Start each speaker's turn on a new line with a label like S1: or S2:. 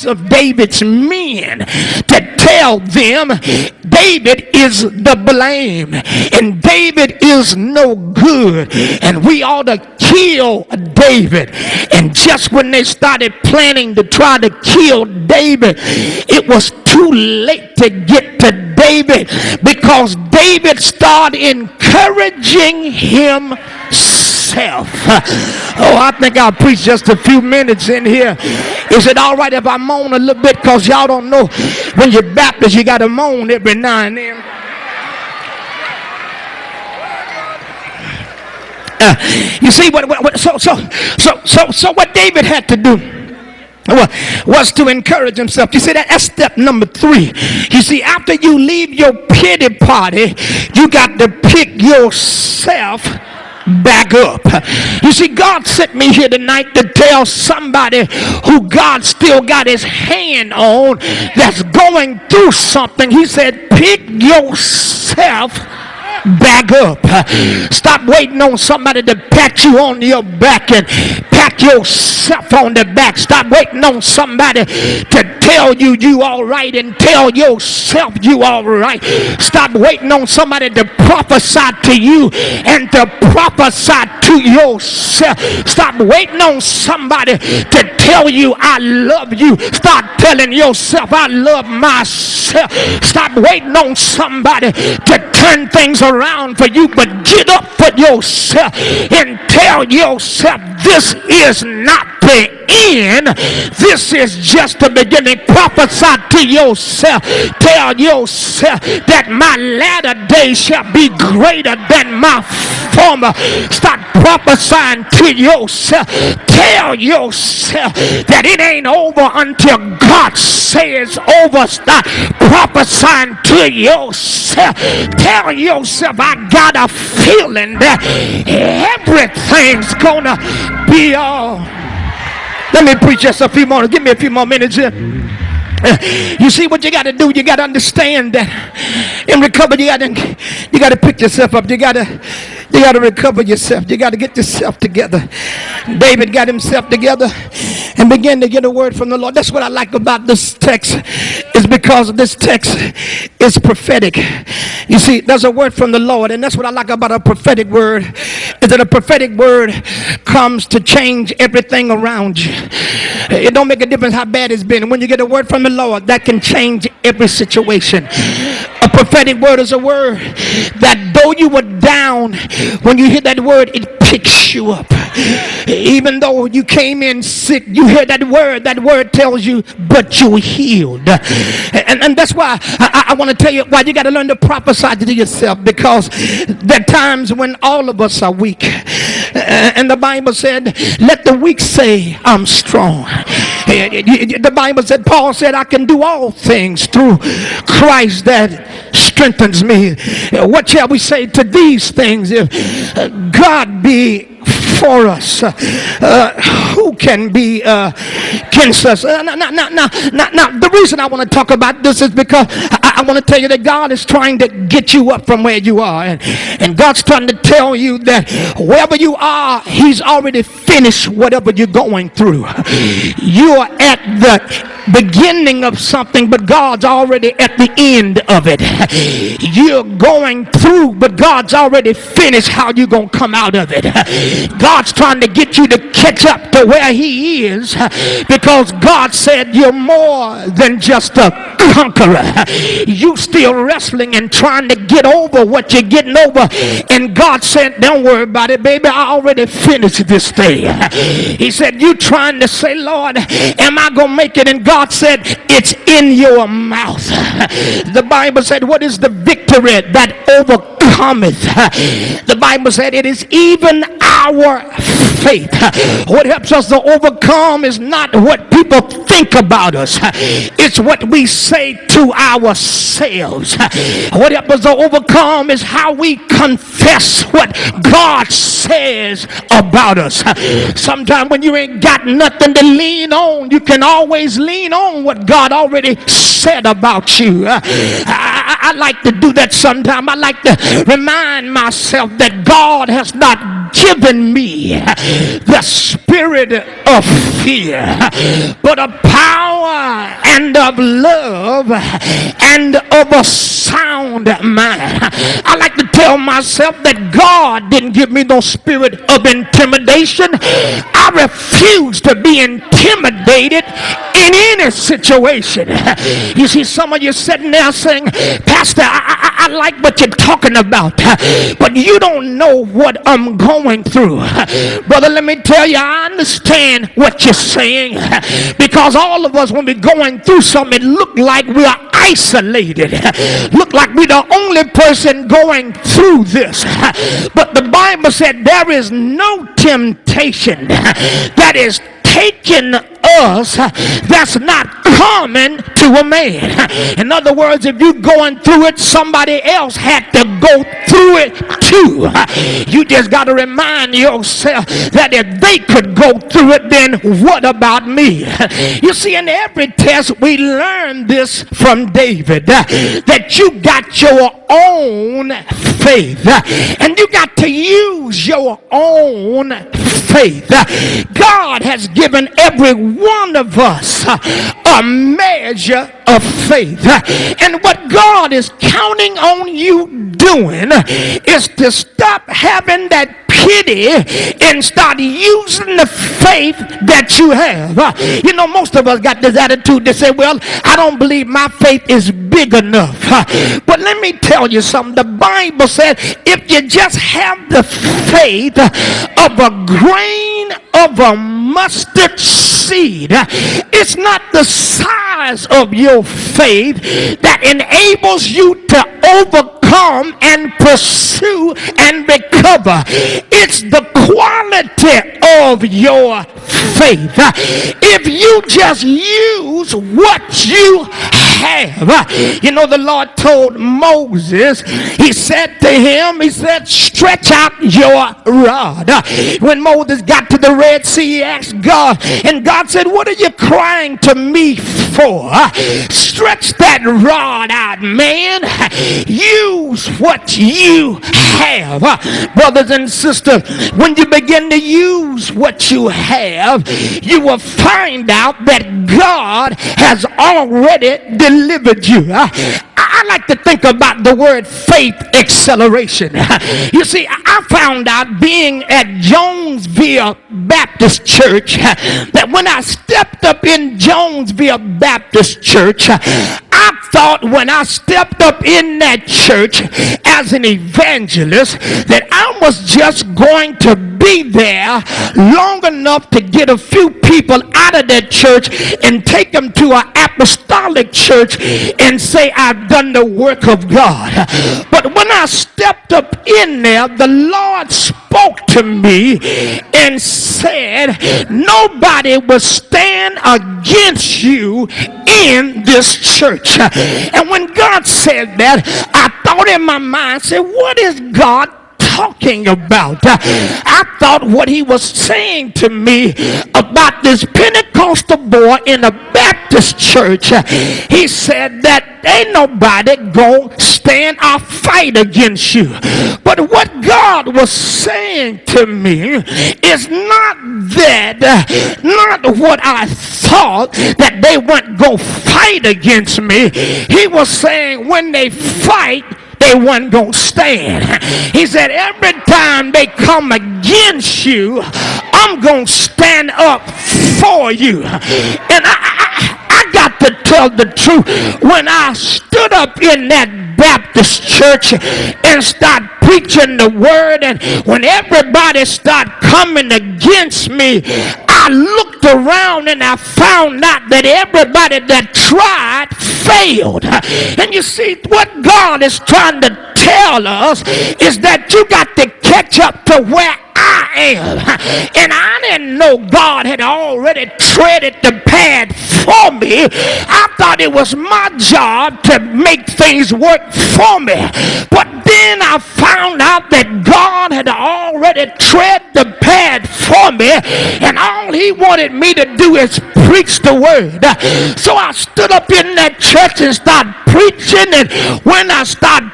S1: of David's men to tell them David is the blame and David is no good and we ought to kill David. And just when they started planning to try to kill David, it was too late to get to David, because David started encouraging himself. Oh, I think I'll preach just a few minutes in here. Is it all right if I moan a little bit? Because y'all don't know, when you're Baptist, you got to moan every now and then. You see, so what David had to do was to encourage himself. You see, that's step number 3. You see, after you leave your pity party, you got to pick yourself back up. You see, God sent me here tonight to tell somebody who God still got his hand on, that's going through something. He said, pick yourself back up. Stop waiting on somebody to pat you on your back and pat yourself on the back. Stop waiting on somebody to tell you you all right and tell yourself you all right. Stop waiting on somebody to prophesy to you and to prophesy to yourself. Stop waiting on somebody to tell you I love you. Start telling yourself I love myself. Stop waiting on somebody to turn things around for you, but get up for yourself and tell yourself this is not the end. This is just the beginning. Prophesy to yourself. Tell yourself that my latter days shall be greater than my former. Start prophesying to yourself. Tell yourself that it ain't over until God says over. Start prophesying to yourself. Tell yourself I got a feeling that everything's gonna be all. Let me preach just a few more. Give me a few more minutes here. You see what you got to do? You got to understand that in recovery, you got to pick yourself up. You got to recover yourself. You got to get yourself together. David got himself together and began to get a word from the Lord. That's what I like about this text, is because this text is prophetic. You see, there's a word from the Lord, and that's what I like about a prophetic word, is that a prophetic word comes to change everything around you. It don't make a difference how bad it's been. When you get a word from the Lord, that can change every situation. A prophetic word is a word that though you were down, when you hear that word, it picks you up. Even though you came in sick, you hear that word tells you, but you healed. And that's why I want to tell you why you got to learn to prophesy to yourself, because there are times when all of us are weak. And the Bible said, let the weak say, I'm strong. The Bible said, Paul said, I can do all things through Christ that strengthens me. What shall we say to these things? If God be for us, who can be against us? Now, the reason I want to talk about this is because I want to tell you that God is trying to get you up from where you are, and God's trying to tell you that wherever you are, he's already finished whatever you're going through. You are at the beginning of something, but God's already at the end of it. You're going through, but God's already finished how you're going to come out of it. God's trying to get you to catch up to where he is, because God said you're more than just a conqueror. You still wrestling and trying to get over what you're getting over, and God said, don't worry about it, baby, I already finished this thing. He said, you trying to say, Lord, am I gonna make it? And God said, it's in your mouth. The Bible said, what is the victory that overcometh? The Bible said, it is even our faith. What helps us to overcome is not what people think about us, it's what we say to ourselves. What helps us to overcome is how we confess what God says about us. Sometimes when you ain't got nothing to lean on, you can always lean on what God already said about you. I like to do that sometimes. I like to remind myself that God has not given me the spirit of fear, but of power and of love and of a sound mind. I like to tell myself that God didn't give me no spirit of intimidation. I refuse to be intimidated in any situation. You see, some of you sitting there saying, Pastor, I like what you're talking about, but you don't know what I'm going through. Brother, let me tell you, I understand what you're saying, because all of us, when we're going through something, it look like we are isolated. Look like we're the only person going through this. But the Bible said there is no temptation that is taking us that's not common to a man. In other words, if you're going through it, somebody else had to go through it too. You just got to remind yourself that if they could go through it, then what about me? You see, in every test we learn this from David, that you got your own faith and you got to use your own faith. God has given every one of us a measure of faith, and what God is counting on you doing is to stop having that pity and start using the faith that you have. You know, most of us got this attitude to say, well, I don't believe my faith is big enough. But let me tell you something. The Bible said if you just have the faith of a grain of a mustard seed, it's not the size of your faith that enables you to overcome and pursue and recover. It's the quality of your faith. If you just use what you have. You know, the Lord told Moses, he said to him, he said, stretch out your rod. When Moses got to the Red Sea, he asked God, and God said, what are you crying to me for? Stretch that rod out, man. Use what you have. Brothers and sisters, when you begin to use what you have, you will find out that God has already delivered you. I like to think about the word faith acceleration. You see, I found out being at Jonesville Baptist Church that when I stepped up in Jonesville Baptist Church, I thought when I stepped up in that church as an evangelist that I was just going to be there long enough to get a few people out of that church and take them to an apostolic church and say I've done the work of God. But when I stepped up in there, the Lord spoke to me and said nobody will stand against you in this church. And when God said that, I thought in my mind, said, what is God talking about? I thought what he was saying to me about this Pentecostal boy in a Baptist church, he said that ain't nobody gonna stand or fight against you. But what God was saying to me is not that, not what I thought, that they weren't gonna fight against me. He was saying when they fight, they wasn't going to stand. He said, every time they come against you, I'm going to stand up for you. And I got to tell the truth. When I stood up in that Baptist church and start preaching the word, and when everybody started coming against me, I looked around and I found out that everybody that tried failed. And you see, what God is trying to tell us is that you got to catch up to where I am. And I didn't know God had already treaded the path for me. I thought it was my job to make things work for me. But then I found out that God had already already tread the path for me, and all he wanted me to do is preach the word. So I stood up in that church and started preaching, and when I started